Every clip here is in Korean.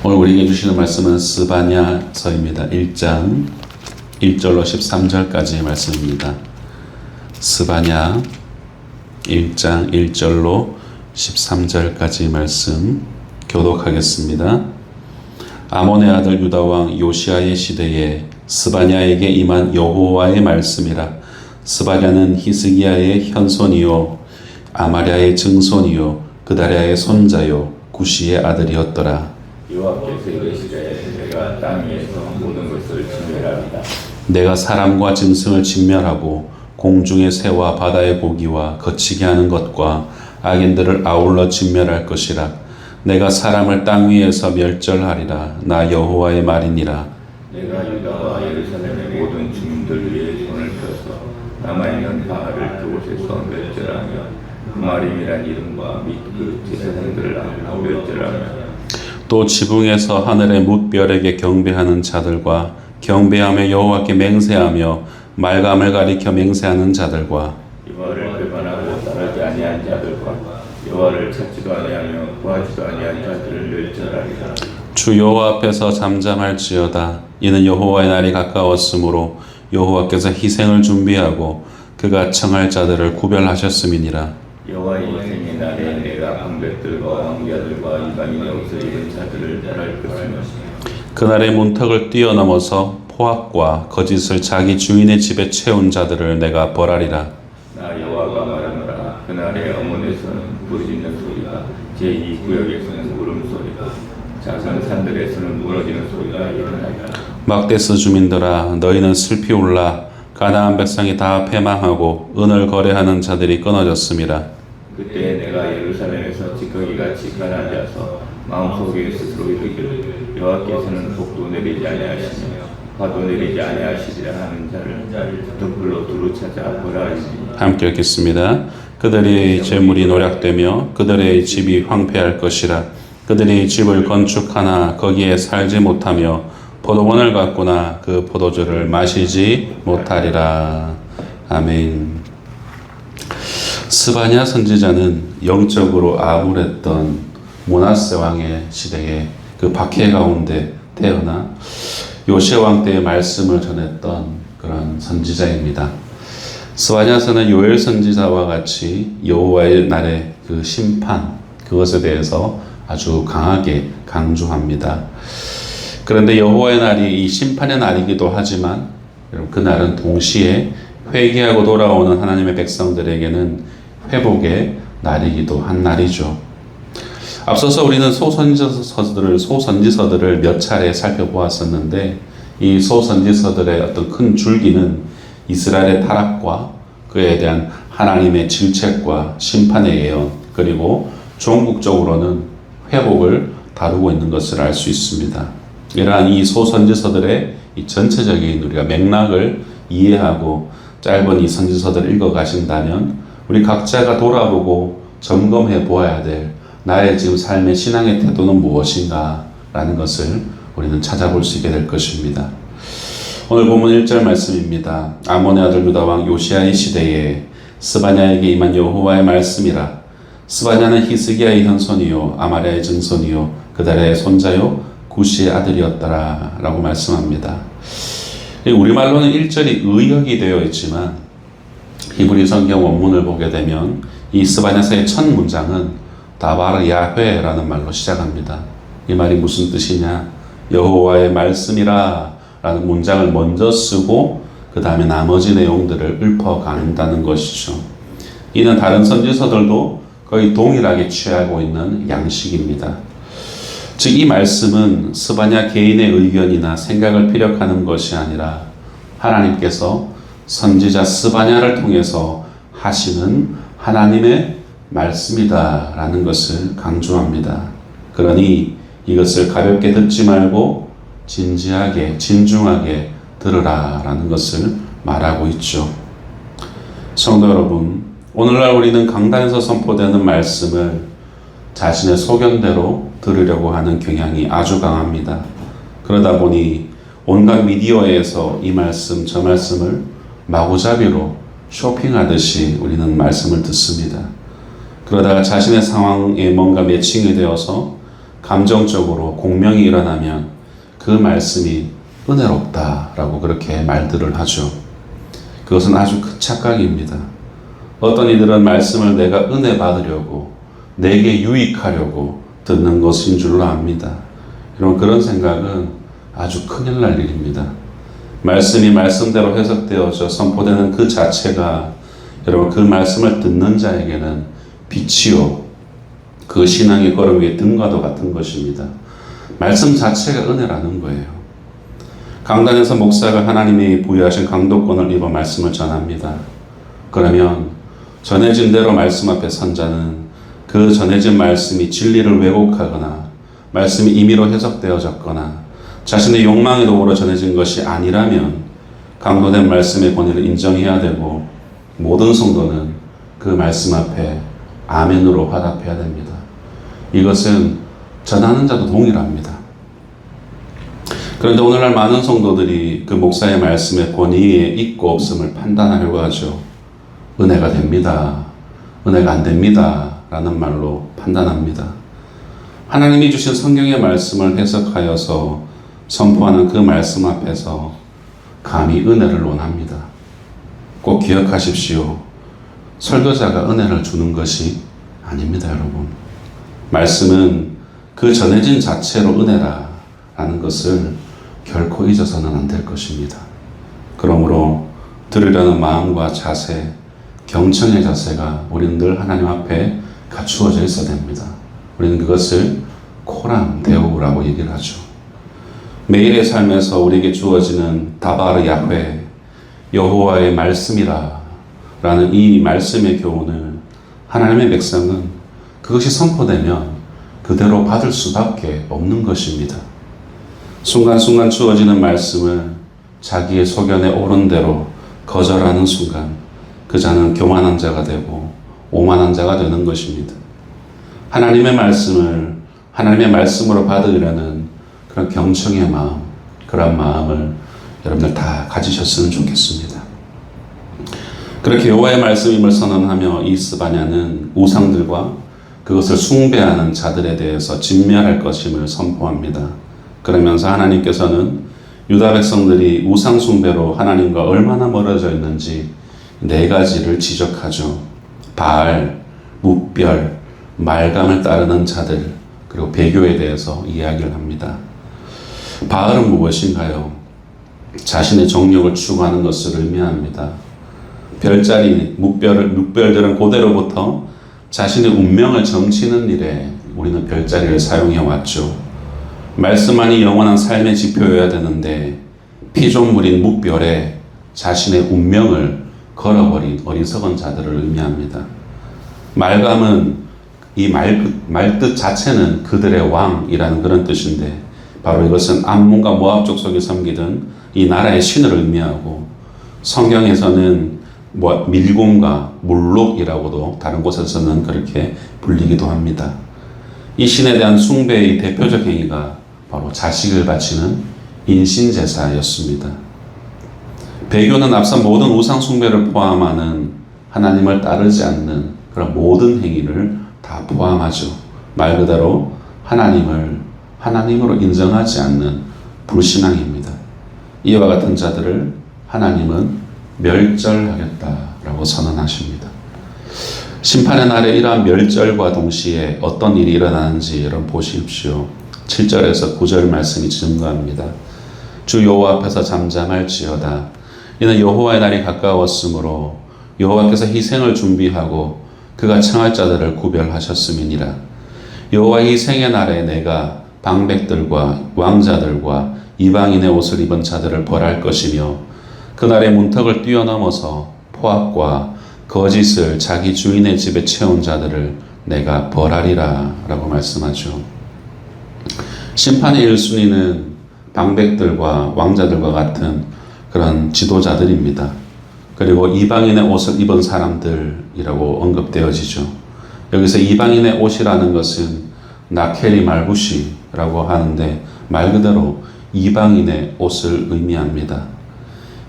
오늘 우리에게 주시는 말씀은 스바냐서입니다. 1장 1절로 13절까지의 말씀입니다. 스바냐 1장 1절로 13절까지의 말씀 교독하겠습니다. 아몬의 아들 유다왕 요시아의 시대에 스바냐에게 임한 여호와의 말씀이라. 스바냐는 히스기야의 현손이요 아마랴의 증손이요 그다랴의 손자요 구시의 아들이었더라. 여호와께서 이르시되 내가 땅 위에서 모든 것을 진멸하리라. 내가 사람과 짐승을 진멸하고 공중의 새와 바다의 고기와 거치게 하는 것과 악인들을 아울러 진멸할 것이라. 내가 사람을 땅 위에서 멸절하리라. 나 여호와의 말이니라. 내가 유다와 예루살렘의 모든 주민들 위에 손을 펴서 남아있는 바알을 그곳에서 멸절하며 그마림이란 이름과 및 그 제사장들을 멸절하며 또 지붕에서 하늘의 뭇별에게 경배하는 자들과 경배하며 여호와께 맹세하며 말감을 가리켜 맹세하는 자들과 여호와를 배반하고 따르지 아니한 자들과 여호와를 찾지도 아니하며 구하지도 아니한 자들을 멸절하리라. 주 여호와 앞에서 잠잠할지어다. 이는 여호와의 날이 가까웠으므로 여호와께서 희생을 준비하고 그가 청할 자들을 구별하셨음이니라. 여호와의 희생의 날에 내가 방백들과 왕자들과 이방인의 옷을 입은 자들을 멸할 것이며 그날의 문턱을 뛰어넘어서 포악과 거짓을 자기 주인의 집에 채운 자들을 내가 벌하리라. 나 여호와가 말하노라. 그날에 어몬에서는 부르짖는 소리가 제2구역에서는 울음소리가 작은 산들에서는 무너지는 소리가 일어나리라. 막데스 주민들아 너희는 슬피 울라. 가나안 백성이 다 패망하고 은을 거래하는 자들이 끊어졌음이라. 그때 내가 예루살렘에서 찌꺼기같이 가라앉아서 마음속에 스스로 이르기를 여호와께서는 복도 내리지 아니하시며 화도 내리지 아니하시리라 하는 자를 등불로 두루 찾아 벌하리니. 함께 읽겠습니다. 그들의 재물이 노략되며 그들의 집이 황폐할 것이라. 그들이 집을 건축하나 거기에 살지 못하며 포도원을 갖거나 그 포도주를 마시지 못하리라. 아멘. 스바냐 선지자는 영적으로 암울했던 므낫세 왕의 시대에 그 박해 가운데 태어나 요시야 왕 때의 말씀을 전했던 그런 선지자입니다. 스바냐서는 요엘 선지자와 같이 여호와의 날의 그 심판, 그것에 대해서 아주 강하게 강조합니다. 그런데 여호와의 날이 이 심판의 날이기도 하지만 그 날은 동시에 회개하고 돌아오는 하나님의 백성들에게는 회복의 날이기도 한 날이죠. 앞서서 우리는 소선지서들을 몇 차례 살펴보았었는데 이 소선지서들의 어떤 큰 줄기는 이스라엘의 타락과 그에 대한 하나님의 질책과 심판의 예언, 그리고 종국적으로는 회복을 다루고 있는 것을 알 수 있습니다. 이러한 이 소선지서들의 이 전체적인 우리가 맥락을 이해하고 짧은 이 선지서들을 읽어가신다면 우리 각자가 돌아보고 점검해 보아야 될 나의 지금 삶의 신앙의 태도는 무엇인가 라는 것을 우리는 찾아볼 수 있게 될 것입니다. 오늘 본문 1절 말씀입니다. 아몬의 아들 유다왕 요시아의 시대에 스바냐에게 임한 여호와의 말씀이라. 스바냐는 히스기야의 현손이요 아마랴의 증손이요 그다랴의 손자요 구시의 아들이었더라 라고 말씀합니다. 우리말로는 1절이 의역이 되어 있지만 히브리 성경 원문을 보게 되면 이 스바냐서의 첫 문장은 다바르 야훼라는 말로 시작합니다. 이 말이 무슨 뜻이냐? 여호와의 말씀이라 라는 문장을 먼저 쓰고 그 다음에 나머지 내용들을 읊어간다는 것이죠. 이는 다른 선지서들도 거의 동일하게 취하고 있는 양식입니다. 즉 이 말씀은 스바냐 개인의 의견이나 생각을 피력하는 것이 아니라 하나님께서 선지자 스바냐를 통해서 하시는 하나님의 말씀이다 라는 것을 강조합니다. 그러니 이것을 가볍게 듣지 말고 진지하게 진중하게 들으라 라는 것을 말하고 있죠. 성도 여러분, 오늘날 우리는 강단에서 선포되는 말씀을 자신의 소견대로 들으려고 하는 경향이 아주 강합니다. 그러다 보니 온갖 미디어에서 이 말씀 저 말씀을 마구잡이로 쇼핑하듯이 우리는 말씀을 듣습니다. 그러다가 자신의 상황에 뭔가 매칭이 되어서 감정적으로 공명이 일어나면 그 말씀이 은혜롭다라고 그렇게 말들을 하죠. 그것은 아주 큰 착각입니다. 어떤 이들은 말씀을 내가 은혜 받으려고, 내게 유익하려고 듣는 것인 줄로 압니다. 여러분, 그런 생각은 아주 큰일 날 일입니다. 말씀이 말씀대로 해석되어져 선포되는 그 자체가 여러분, 그 말씀을 듣는 자에게는 빛이요, 그 신앙의 걸음 위에 등과도 같은 것입니다. 말씀 자체가 은혜라는 거예요. 강단에서 목사가 하나님이 부여하신 강도권을 입어 말씀을 전합니다. 그러면 전해진 대로 말씀 앞에 선 자는 그 전해진 말씀이 진리를 왜곡하거나 말씀이 임의로 해석되어졌거나 자신의 욕망의 도구로 전해진 것이 아니라면 강도된 말씀의 권위를 인정해야 되고, 모든 성도는 그 말씀 앞에 아멘으로 화답해야 됩니다. 이것은 전하는 자도 동일합니다. 그런데 오늘날 많은 성도들이 그 목사의 말씀의 권위에 있고 없음을 판단하려고 하죠. 은혜가 됩니다, 은혜가 안 됩니다 라는 말로 판단합니다. 하나님이 주신 성경의 말씀을 해석하여서 선포하는 그 말씀 앞에서 감히 은혜를 논합니다. 꼭 기억하십시오. 설교자가 은혜를 주는 것이 아닙니다, 여러분. 말씀은 그 전해진 자체로 은혜라는 것을 결코 잊어서는 안 될 것입니다. 그러므로 들으려는 마음과 자세, 경청의 자세가 우리는 늘 하나님 앞에 갖추어져 있어야 됩니다. 우리는 그것을 코람 데오라고 얘기를 하죠. 매일의 삶에서 우리에게 주어지는 다바르 야훼, 여호와의 말씀이라 라는 이 말씀의 교훈을 하나님의 백성은 그것이 선포되면 그대로 받을 수밖에 없는 것입니다. 순간순간 주어지는 말씀을 자기의 소견에 옳은 대로 거절하는 순간 그 자는 교만한 자가 되고 오만한 자가 되는 것입니다. 하나님의 말씀을 하나님의 말씀으로 받으려는 그런 경청의 마음, 그런 마음을 여러분들 다 가지셨으면 좋겠습니다. 그렇게 여호와의 말씀임을 선언하며 이 스바냐는 우상들과 그것을 숭배하는 자들에 대해서 진멸할 것임을 선포합니다. 그러면서 하나님께서는 유다 백성들이 우상 숭배로 하나님과 얼마나 멀어져 있는지 4가지를 지적하죠. 바알, 뭇별, 말감을 따르는 자들, 그리고 배교에 대해서 이야기를 합니다. 바알은 무엇인가요? 자신의 정욕을 추구하는 것을 의미합니다. 별자리, 묵별들은 고대로부터 자신의 운명을 점치는 일에 우리는 별자리를 사용해 왔죠. 말씀만이 영원한 삶의 지표여야 되는데 피조물인 묵별에 자신의 운명을 걸어버린 어리석은 자들을 의미합니다. 말감은 이 말뜻 자체는 그들의 왕이라는 그런 뜻인데, 바로 이것은 암몬과 모압 족속이 섬기던 이 나라의 신을 의미하고, 성경에서는 밀곰과 몰록이라고도 다른 곳에서는 그렇게 불리기도 합니다. 이 신에 대한 숭배의 대표적 행위가 바로 자식을 바치는 인신제사였습니다. 배교는 앞서 모든 우상 숭배를 포함하는 하나님을 따르지 않는 그런 모든 행위를 다 포함하죠. 말 그대로 하나님을 하나님으로 인정하지 않는 불신앙입니다. 이와 같은 자들을 하나님은 멸절하겠다라고 선언하십니다. 심판의 날에 이러한 멸절과 동시에 어떤 일이 일어나는지 여러분 보십시오. 7절에서 9절 말씀이 증거합니다. 주 여호와 앞에서 잠잠할지어다. 이는 여호와의 날이 가까웠으므로 여호와께서 희생을 준비하고 그가 청할 자들을 구별하셨음이니라. 여호와 희생의 날에 내가 방백들과 왕자들과 이방인의 옷을 입은 자들을 벌할 것이며 그날의 문턱을 뛰어넘어서 포악과 거짓을 자기 주인의 집에 채운 자들을 내가 벌하리라 라고 말씀하죠. 심판의 1순위는 방백들과 왕자들과 같은 그런 지도자들입니다. 그리고 이방인의 옷을 입은 사람들이라고 언급되어지죠. 여기서 이방인의 옷이라는 것은 나켈리 말구시라고 하는데 말 그대로 이방인의 옷을 의미합니다.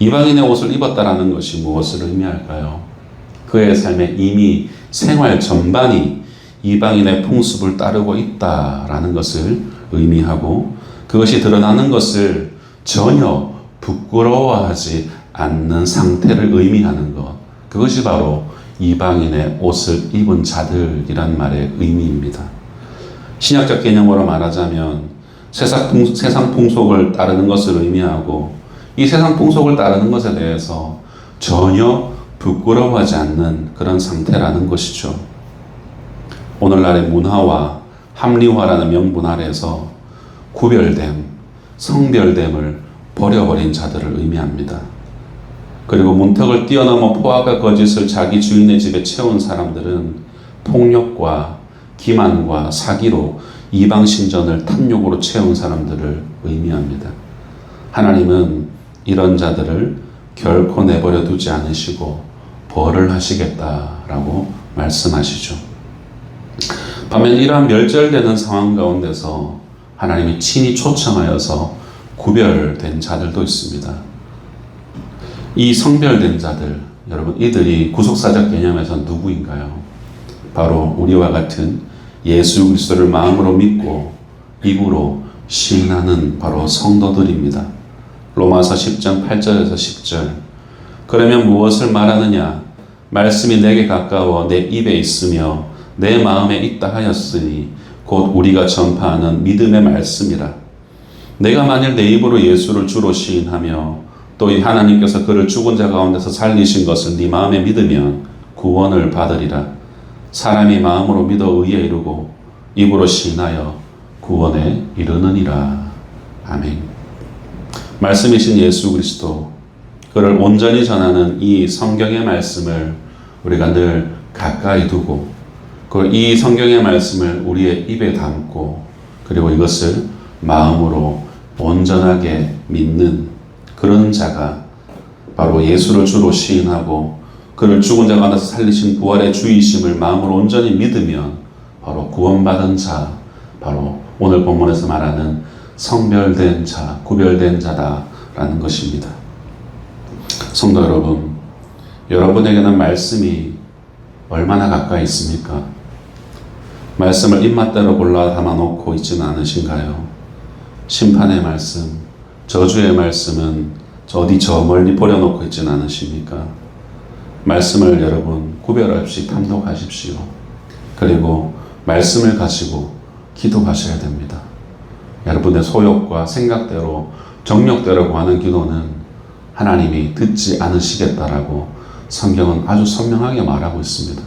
이방인의 옷을 입었다라는 것이 무엇을 의미할까요? 그의 삶에 이미 생활 전반이 이방인의 풍습을 따르고 있다라는 것을 의미하고, 그것이 드러나는 것을 전혀 부끄러워하지 않는 상태를 의미하는 것, 그것이 바로 이방인의 옷을 입은 자들이란 말의 의미입니다. 신약적 개념으로 말하자면 세상 풍속을 따르는 것을 의미하고, 이 세상 풍속을 따르는 것에 대해서 전혀 부끄러워하지 않는 그런 상태라는 것이죠. 오늘날의 문화와 합리화라는 명분 아래서 구별됨, 성별됨을 버려버린 자들을 의미합니다. 그리고 문턱을 뛰어넘어 포악과 거짓을 자기 주인의 집에 채운 사람들은 폭력과 기만과 사기로 이방 신전을 탐욕으로 채운 사람들을 의미합니다. 하나님은 이런 자들을 결코 내버려 두지 않으시고 벌을 하시겠다라고 말씀하시죠. 반면 이러한 멸절되는 상황 가운데서 하나님이 친히 초청하여서 구별된 자들도 있습니다. 이 성별된 자들, 여러분, 이들이 구속사적 개념에서 누구인가요? 바로 우리와 같은 예수 그리스도를 마음으로 믿고 입으로 시인하는 바로 성도들입니다. 로마서 10장 8절에서 10절. 그러면 무엇을 말하느냐? 말씀이 내게 가까워 내 입에 있으며 내 마음에 있다 하였으니 곧 우리가 전파하는 믿음의 말씀이라. 내가 만일 내 입으로 예수를 주로 시인하며 또 이 하나님께서 그를 죽은 자 가운데서 살리신 것을 네 마음에 믿으면 구원을 받으리라. 사람이 마음으로 믿어 의에 이르고 입으로 시인하여 구원에 이르느니라. 아멘. 말씀이신 예수 그리스도, 그를 온전히 전하는 이 성경의 말씀을 우리가 늘 가까이 두고, 이 성경의 말씀을 우리의 입에 담고, 그리고 이것을 마음으로 온전하게 믿는 그런 자가 바로 예수를 주로 시인하고 그를 죽은 자 가운데서 살리신 부활의 주이심을 마음으로 온전히 믿으면 바로 구원받은 자, 바로 오늘 본문에서 말하는 성별된 자, 구별된 자다라는 것입니다. 성도 여러분, 여러분에게는 말씀이 얼마나 가까이 있습니까? 말씀을 입맛대로 골라 담아놓고 있지는 않으신가요? 심판의 말씀, 저주의 말씀은 어디 저 멀리 버려놓고 있지는 않으십니까? 말씀을 여러분 구별 없이 탐독하십시오. 그리고 말씀을 가지고 기도하셔야 됩니다. 여러분의 소욕과 생각대로 정욕대로 구하는 기도는 하나님이 듣지 않으시겠다라고 성경은 아주 선명하게 말하고 있습니다.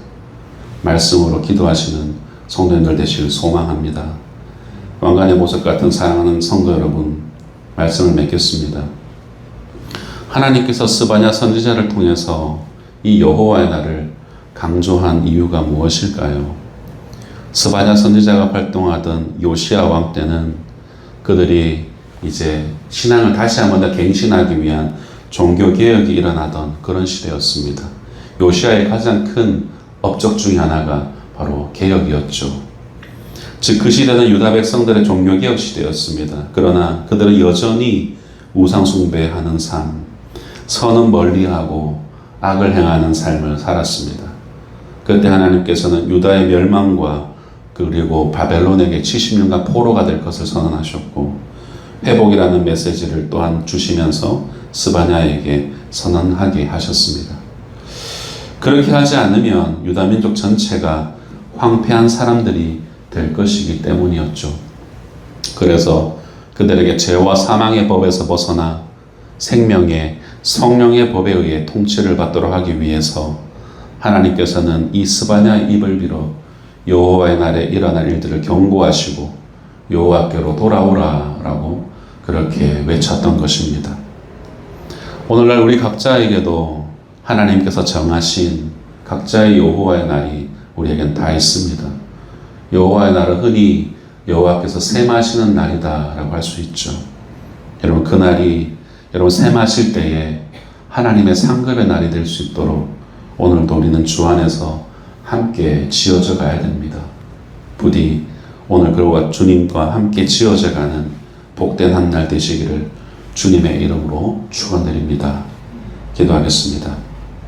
말씀으로 기도하시는 성도님들 되시길 소망합니다. 왕관의 보석 같은 사랑하는 성도 여러분, 말씀을 맺겠습니다. 하나님께서 스바냐 선지자를 통해서 이 여호와의 날을 강조한 이유가 무엇일까요? 스바냐 선지자가 활동하던 요시야 왕 때는 그들이 이제 신앙을 다시 한번 더 갱신하기 위한 종교개혁이 일어나던 그런 시대였습니다. 요시야의 가장 큰 업적 중에 하나가 바로 개혁이었죠. 즉 그 시대는 유다 백성들의 종교개혁 시대였습니다. 그러나 그들은 여전히 우상 숭배하는 삶, 선은 멀리하고 악을 행하는 삶을 살았습니다. 그때 하나님께서는 유다의 멸망과 그리고 바벨론에게 70년간 포로가 될 것을 선언하셨고 회복이라는 메시지를 또한 주시면서 스바냐에게 선언하게 하셨습니다. 그렇게 하지 않으면 유다 민족 전체가 황폐한 사람들이 될 것이기 때문이었죠. 그래서 그들에게 죄와 사망의 법에서 벗어나 생명의 성령의 법에 의해 통치를 받도록 하기 위해서 하나님께서는 이 스바냐의 입을 빌어 여호와의 날에 일어날 일들을 경고하시고 여호와께로 돌아오라라고 그렇게 외쳤던 것입니다. 오늘날 우리 각자에게도 하나님께서 정하신 각자의 여호와의 날이 우리에겐 다 있습니다. 여호와의 날은 흔히 여호와께서 셈하시는 날이다라고 할 수 있죠. 여러분, 그 날이 여러분 셈하실 때에 하나님의 상급의 날이 될 수 있도록 오늘도 우리는 주 안에서 함께 지어져 가야 됩니다. 부디 오늘 그와 주님과 함께 지어져 가는 복된 한 날 되시기를 주님의 이름으로 축원드립니다. 기도하겠습니다.